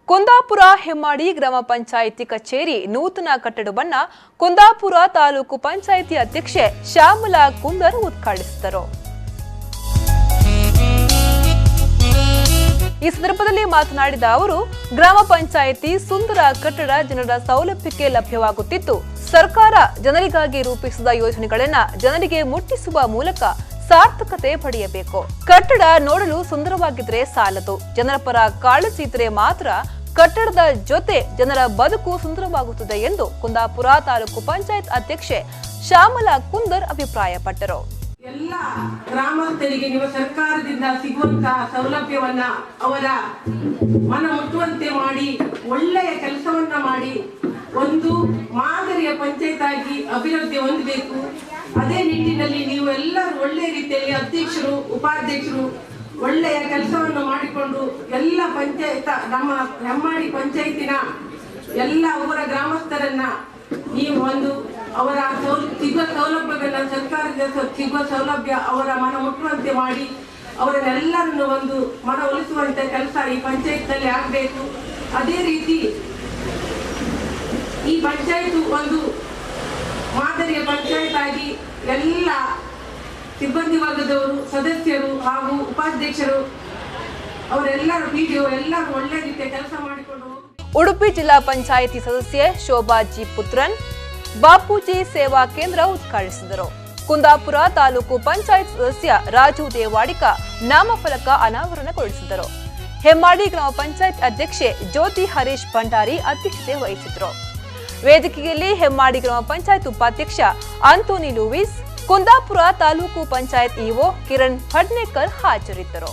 ಕುಂದಾಪುರ ಹೆಮ್ಮಾಡಿ ಗ್ರಾಮ ಪಂಚಾಯಿತಿ ಕಚೇರಿ ನೂತನ ಕಟ್ಟಡವನ್ನ ಕುಂದಾಪುರ ತಾಲೂಕು ಪಂಚಾಯಿತಿ ಅಧ್ಯಕ್ಷೆ ಶ್ಯಾಮಲಾ ಕುಂದರ್ ಉದ್ಘಾಟಿಸಿದರು. ಈ ಸಂದರ್ಭದಲ್ಲಿ ಮಾತನಾಡಿದ ಅವರು, ಗ್ರಾಮ ಪಂಚಾಯಿತಿ ಸುಂದರ ಕಟ್ಟಡ ಜನರ ಸೌಲಭ್ಯಕ್ಕೆ ಲಭ್ಯವಾಗುತ್ತಿದ್ದು, ಸರ್ಕಾರ ಜನರಿಗಾಗಿ ರೂಪಿಸಿದ ಯೋಜನೆಗಳನ್ನ ಜನರಿಗೆ ಮುಟ್ಟಿಸುವ ಮೂಲಕ ಸಾರ್ಥಕತೆ ಪಡೆಯಬೇಕು. ಕಟ್ಟಡ ನೋಡಲು ಸುಂದರವಾಗಿದ್ರೆ ಸಾಲದು, ಜನರ ಪರ ಕಾಳಜಿ ಇದ್ರೆ ಮಾತ್ರ ಕಟ್ಟಡದ ಜೊತೆ ಜನರ ಬದುಕು ಸುಂದರವಾಗುತ್ತದೆ ಎಂದು ಕುಂದಾಪುರ ತಾಲೂಕು ಪಂಚಾಯತ್ ಅಧ್ಯಕ್ಷೆ ಶ್ಯಾಮಲಾ ಕುಂದರ್ ಅಭಿಪ್ರಾಯಪಟ್ಟರು. ಎಲ್ಲ ಗ್ರಾಮಸ್ಥರಿಗೆ ನೀವು ಸರ್ಕಾರದಿಂದ ಸಿಗುವಂತಹ ಸೌಲಭ್ಯವನ್ನ ಅವರ ಮನ ಮುಟ್ಟುವಂತೆ ಮಾಡಿ ಒಳ್ಳೆಯ ಕೆಲಸವನ್ನ ಮಾಡಿ ಒಂದು ಮಾದರಿಯ ಪಂಚಾಯತ್ ಆಗಿ ಅಭಿವೃದ್ಧಿ ಹೊಂದಬೇಕು. ಅದೇ ನಿಟ್ಟಿನಲ್ಲಿ ನೀವು ಎಲ್ಲರೂ ಒಳ್ಳೆಯ ರೀತಿಯಲ್ಲಿ ಅಧ್ಯಕ್ಷರು, ಉಪಾಧ್ಯಕ್ಷರು ಒಳ್ಳೆಯ ಕೆಲಸವನ್ನು ಮಾಡಿಕೊಂಡು ಎಲ್ಲ ಪಂಚಾಯತ್ ನಮ್ಮ ಹೆಮ್ಮಾಡಿ ಪಂಚಾಯತಿನ ಎಲ್ಲ ಊರ ಗ್ರಾಮಸ್ಥರನ್ನ ನೀವು ಒಂದು ಅವರ ಸಿಗುವ ಸೌಲಭ್ಯಗಳನ್ನ ಸರ್ಕಾರದಿಂದ ಸಿಗುವ ಸೌಲಭ್ಯ ಅವರ ಮನ ಮುಟ್ಟುವಂತೆ ಮಾಡಿ ಅವರನ್ನೆಲ್ಲರನ್ನು ಒಂದು ಮನ ಒಲಿಸುವಂತೆ ಕೆಲಸ ಈ ಪಂಚಾಯತ್ನಲ್ಲಿ ಆಗಬೇಕು. ಅದೇ ರೀತಿ ಈ ಪಂಚಾಯತ್ ಒಂದು ಮಾದರಿಯ ಪಂಚಾಯತ್ ಆಗಿ ಎಲ್ಲ ಸಿಬ್ಬಂದಿ ವರ್ಗದವರು, ಸದಸ್ಯರು ಹಾಗೂ ಉಪಾಧ್ಯಕ್ಷರು ಅವರೆಲ್ಲರೂ ಪಿಡಿಒ ಎಲ್ಲರೂ ಒಳ್ಳೆ ರೀತಿಯ ಕೆಲಸ ಮಾಡಿಕೊಂಡು. ಉಡುಪಿ ಜಿಲ್ಲಾ ಪಂಚಾಯಿತಿ ಸದಸ್ಯೆ ಶೋಭಾ ಜಿ ಪುತ್ರನ್ ಬಾಪೂಜಿ ಸೇವಾ ಕೇಂದ್ರ ಉದ್ಘಾಟಿಸಿದರು. ಕುಂದಾಪುರ ತಾಲೂಕು ಪಂಚಾಯತ್ ಸದಸ್ಯ ರಾಜು ದೇವಾಡಿಕ ನಾಮಫಲಕ ಅನಾವರಣಗೊಳಿಸಿದರು. ಹೆಮ್ಮಾಡಿ ಗ್ರಾಮ ಪಂಚಾಯತ್ ಅಧ್ಯಕ್ಷೆ ಜ್ಯೋತಿ ಹರೀಶ್ ಭಂಡಾರಿ ಅಧ್ಯಕ್ಷತೆ ವಹಿಸಿದರು. ವೇದಿಕೆಯಲ್ಲಿ ಹೆಮ್ಮಾಡಿ ಗ್ರಾಮ ಪಂಚಾಯತ್ ಉಪಾಧ್ಯಕ್ಷ ಆಂಟೋನಿ ಲೂಯಿಸ್, ಕುಂದಾಪುರ ತಾಲೂಕು ಪಂಚಾಯತ್ ಇಒ ಕಿರಣ್ ಫಡ್ನೇಕರ್ ಹಾಜರಿದ್ದರು.